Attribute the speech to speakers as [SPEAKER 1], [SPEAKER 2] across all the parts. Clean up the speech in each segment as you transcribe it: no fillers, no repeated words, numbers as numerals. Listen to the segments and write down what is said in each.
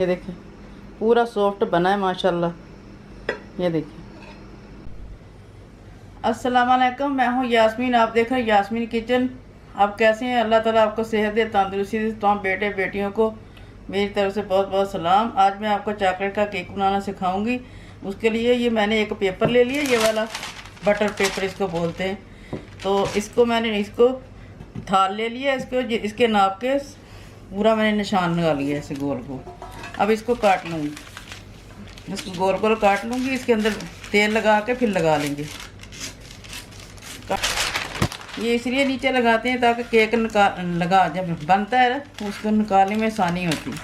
[SPEAKER 1] ये देखिए पूरा सॉफ्ट बना है माशाल्लाह। ये देखिए। अस्सलाम वालेकुम, मैं हूँ यास्मीन, आप देख रहे हैं यास्मीन किचन। आप कैसे हैं? अल्लाह ताला आपको सेहत दे, तंदुरुस्ती दे। तमाम बेटे बेटियों को मेरी तरफ से बहुत बहुत सलाम। आज मैं आपको चॉकलेट का केक बनाना सिखाऊंगी। उसके लिए ये मैंने एक पेपर ले लिया, ये वाला बटर पेपर इसको बोलते हैं। तो इसको मैंने थाल ले लिया, इसके नाप के पूरा मैंने निशान लगा लिया ऐसे गोल गोल। अब इसको काट लूँगी, इसको गोल गोल काट लूँगी। इसके अंदर तेल लगा के फिर लगा लेंगे। ये इसलिए नीचे लगाते हैं ताकि केक लगा जब बनता है ना उसको निकालने में आसानी होती है।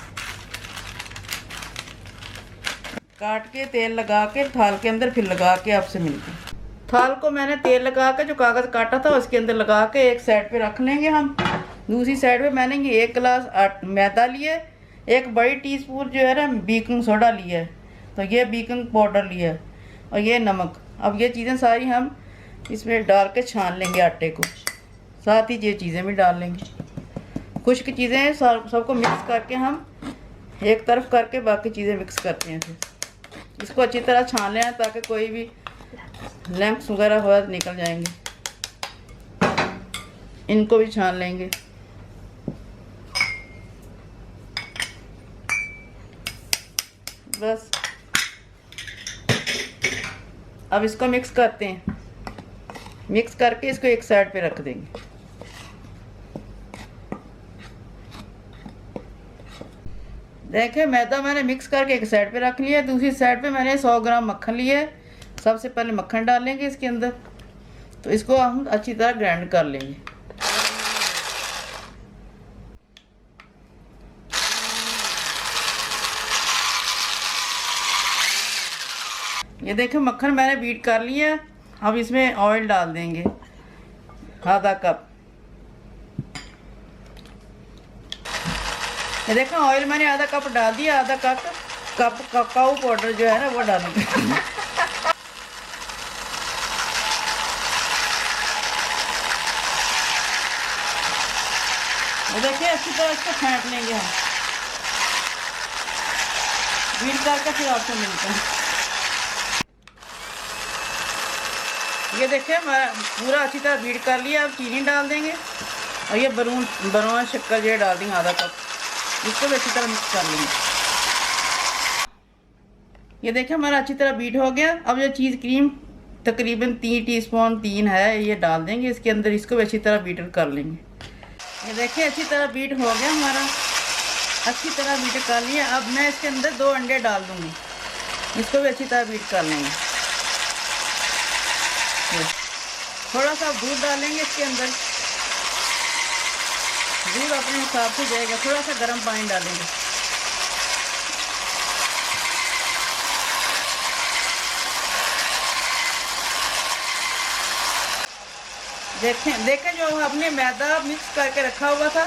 [SPEAKER 1] काट के तेल लगा के थाल के अंदर फिर लगा के आपसे मिलते हैं। थाल को मैंने तेल लगा के जो कागज़ काटा था उसके अंदर लगा के एक साइड पे रख लेंगे हम। दूसरी साइड पे मैंने ये 1 गिलास मैदा लिया है, 1 बड़ी टीस्पून जो है ना बेकिंग सोडा लिया है, तो ये बेकिंग पाउडर लिया है और ये नमक। अब ये चीज़ें सारी हम इसमें डाल के छान लेंगे आटे को, साथ ही ये चीज़ें भी डाल लेंगे। खुश्क चीज़ें सबको मिक्स करके हम एक तरफ करके बाकी चीज़ें मिक्स करते हैं। फिर इसको अच्छी तरह छान लेना ताकि कोई भी लैंप्स वगैरह हो निकल जाएंगे। इनको भी छान लेंगे। बस अब इसको मिक्स करते हैं। मिक्स करके इसको एक साइड पे रख देंगे। देखिए मैदा मैंने मिक्स करके एक साइड पे रख लिया। दूसरी साइड पे मैंने 100 ग्राम मक्खन लिया है। सबसे पहले मक्खन डालेंगे इसके अंदर, तो इसको हम अच्छी तरह ग्राइंड कर लेंगे। ये देखिए मक्खन मैंने बीट कर लिया। अब इसमें ऑयल डाल देंगे आधा कप। ये देखो ऑयल मैंने आधा कप डाल दिया। आधा कप ककाओ पाउडर जो है ना वो डालेंगे। ये देखिए अच्छी तरह इसको फेंट लेंगे हम, बीट करके फिर आपसे मिलते हैं। ये देखिए पूरा अच्छी तरह बीट कर लिया। अब चीनी डाल देंगे और ये बरून शक्कर जो डाल देंगे आधा कप। इसको भी अच्छी तरह मिक्स कर लेंगे। ये देखिए हमारा अच्छी तरह बीट हो गया। अब ये चीज़ क्रीम तकरीबन 3 टीस्पून 3 है, ये डाल देंगे इसके अंदर। इसको भी अच्छी तरह बीट कर लेंगे। ये देखिए अच्छी तरह बीट हो गया हमारा, अच्छी तरह बीट कर लिया। अब मैं इसके अंदर 2 अंडे डाल दूँगी। इसको भी अच्छी तरह बीट कर लेंगे। थोड़ा सा दूध डालेंगे इसके अंदर। दूध अपने हिसाब से जाएगा। थोड़ा सा गर्म पानी डालेंगे। देखें जो हमने मैदा मिक्स करके रखा हुआ था,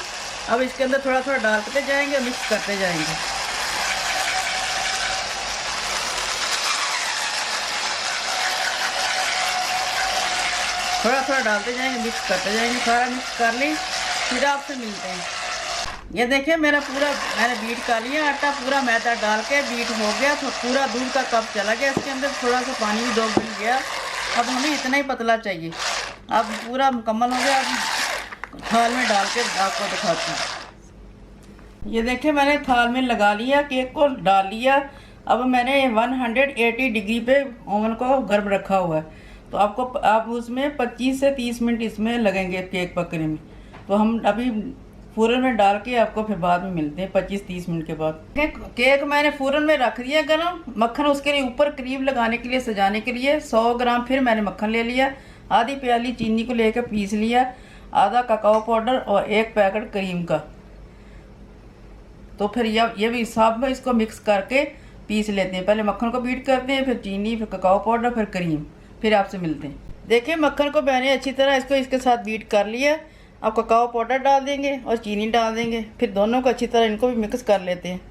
[SPEAKER 1] अब इसके अंदर थोड़ा थोड़ा डालते जाएंगे, मिक्स करते जाएंगे। थोड़ा थोड़ा डालते जाएंगे, मिक्स करते जाएंगे। सारा मिक्स कर लें फिर आपसे मिलते हैं। ये देखिए मेरा पूरा मैंने बीट कर लिया। आटा पूरा मैदा डाल के बीट हो गया, तो पूरा दूध का कप चला गया इसके अंदर। थोड़ा सा पानी भी 2 मिल गया। अब हमें इतना ही पतला चाहिए। अब पूरा मुकम्मल हो गया। अब थाल में डाल के आपको दिखाती हूँ। ये देखिए मैंने थाल में लगा लिया, केक को डाल लिया। अब मैंने 180 डिग्री पे ओवन को गर्म रखा हुआ है, तो आप उसमें 25 से 30 मिनट इसमें लगेंगे केक पकने में। तो हम अभी फ़ूरन में डाल के आपको फिर बाद में मिलते हैं 25-30 मिनट के बाद। केक मैंने फ़ूरन में रख दिया गरम। मक्खन उसके लिए ऊपर क्रीम लगाने के लिए, सजाने के लिए 100 ग्राम फिर मैंने मक्खन ले लिया। आधी प्याली चीनी को लेकर पीस लिया, आधा ककाओ पाउडर और 1 पैकेट क्रीम का। तो फिर ये भी हिसाब में इसको मिक्स करके पीस लेते हैं। पहले मक्खन को बीट करते हैं, फिर चीनी, फिर ककाओ पाउडर, फिर क्रीम। फिर आपसे मिलते हैं। देखिए मक्खन को मैंने अच्छी तरह इसके साथ बीट कर लिया। अब ककाओ पाउडर डाल देंगे और चीनी डाल देंगे। फिर दोनों को अच्छी तरह इनको भी मिक्स कर लेते हैं।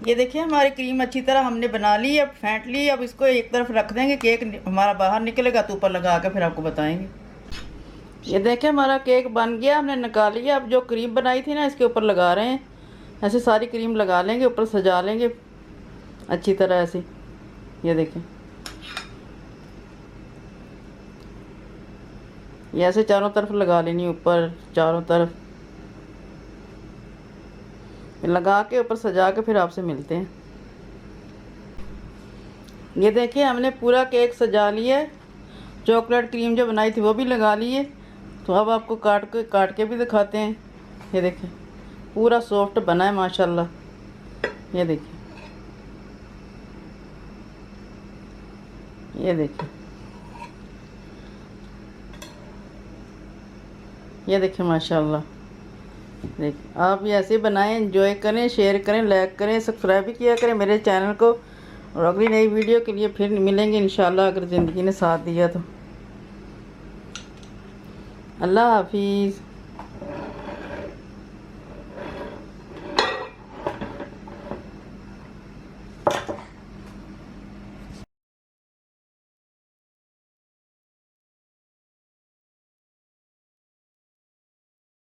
[SPEAKER 1] ये देखिए हमारी क्रीम अच्छी तरह हमने बना ली। अब फेंट ली। अब इसको एक तरफ रख देंगे। केक हमारा बाहर निकलेगा तो ऊपर लगा के फिर आपको बताएंगे। ये देखें हमारा केक बन गया, हमने निकाल लिया। अब जो क्रीम बनाई थी ना इसके ऊपर लगा रहे हैं। ऐसे सारी क्रीम लगा लेंगे, ऊपर सजा लेंगे अच्छी तरह ऐसे। ये देखें, ये ऐसे चारों तरफ लगा लेनी, ऊपर चारों तरफ लगा के ऊपर सजा के फिर आपसे मिलते हैं। ये देखिए हमने पूरा केक सजा लिया है, चॉकलेट क्रीम जो बनाई थी वो भी लगा ली है। तो अब आपको काट के भी दिखाते हैं। ये देखिए पूरा सॉफ्ट बना है माशाल्लाह। ये देखिए, ये देखिए, ये देखिए माशाल्लाह। देखिए आप भी ऐसे बनाएं, एंजॉय करें, शेयर करें, लाइक करें, सब्सक्राइब भी किया करें मेरे चैनल को। और अगली नई वीडियो के लिए फिर मिलेंगे इंशाल्लाह, अगर ज़िंदगी ने साथ दिया तो। अल्लाह हाफिज़।